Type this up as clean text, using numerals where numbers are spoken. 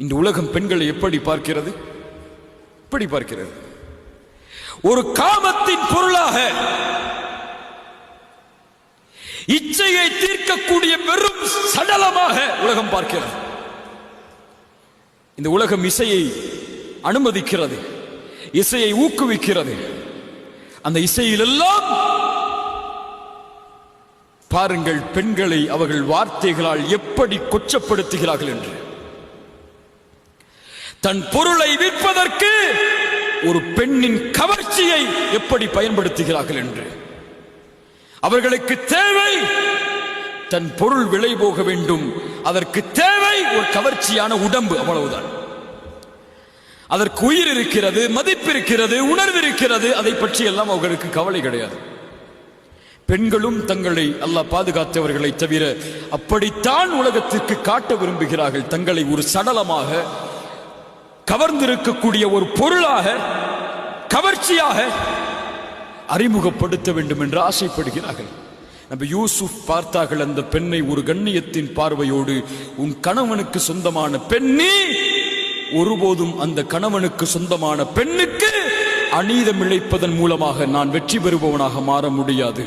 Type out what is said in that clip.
இந்த உலகம் பெண்களை எப்படி பார்க்கிறது? ஒரு காமத்தின் பொருளாக, இச்சையை தீர்க்கக்கூடிய வெறும் சடலமாக உலகம் பார்க்கிறது. இந்த உலகம் இசையை அனுமதிக்கிறது, இசையை ஊக்குவிக்கிறது. அந்த இசையிலெல்லாம் பாருங்கள் பெண்களை அவர்கள் வார்த்தைகளால் எப்படி கொச்சப்படுத்துகிறார்கள் என்று. தன் பொருளை விற்பதற்கு ஒரு பெண்ணின் கவர்ச்சியை எப்படி பயன்படுத்துகிறார்கள் என்று. அவர்களுக்கு தேவை தன் பொருள் விலை போக வேண்டும், அதற்கு தேவை ஒரு கவர்ச்சியான உடம்பு, அவ்வளவுதான். அதற்கு உயிர் இருக்கிறது, மதிப்பு இருக்கிறது, உணர்வு இருக்கிறது, அதை பற்றி எல்லாம் அவர்களுக்கு கவலை கிடையாது. பெண்களும் தங்களை அல்லாஹ் பாதுகாத்தவர்களை தவிர அப்படித்தான் உலகத்திற்கு காட்ட விரும்புகிறார்கள். தங்களை ஒரு சடலமாக, கவர்ந்திருக்கக்கூடிய ஒரு பொருளாக, கவர்ச்சியாக அறிமுகப்படுத்த வேண்டும் என்று ஆசைப்படுகிறார்கள். நபி யூசுப் பார்த்தார்கள் அந்த பெண்ணை ஒரு கண்ணியத்தின் பார்வையோடு. உன் கணவனுக்கு சொந்தமான பெண்ணே, ஒருபோதும் அந்த கணவனுக்கு சொந்தமான பெண்ணுக்கு அநீதம் இழைப்பதன் மூலமாக நான் வெற்றி பெறுபவனாக மாற முடியாது.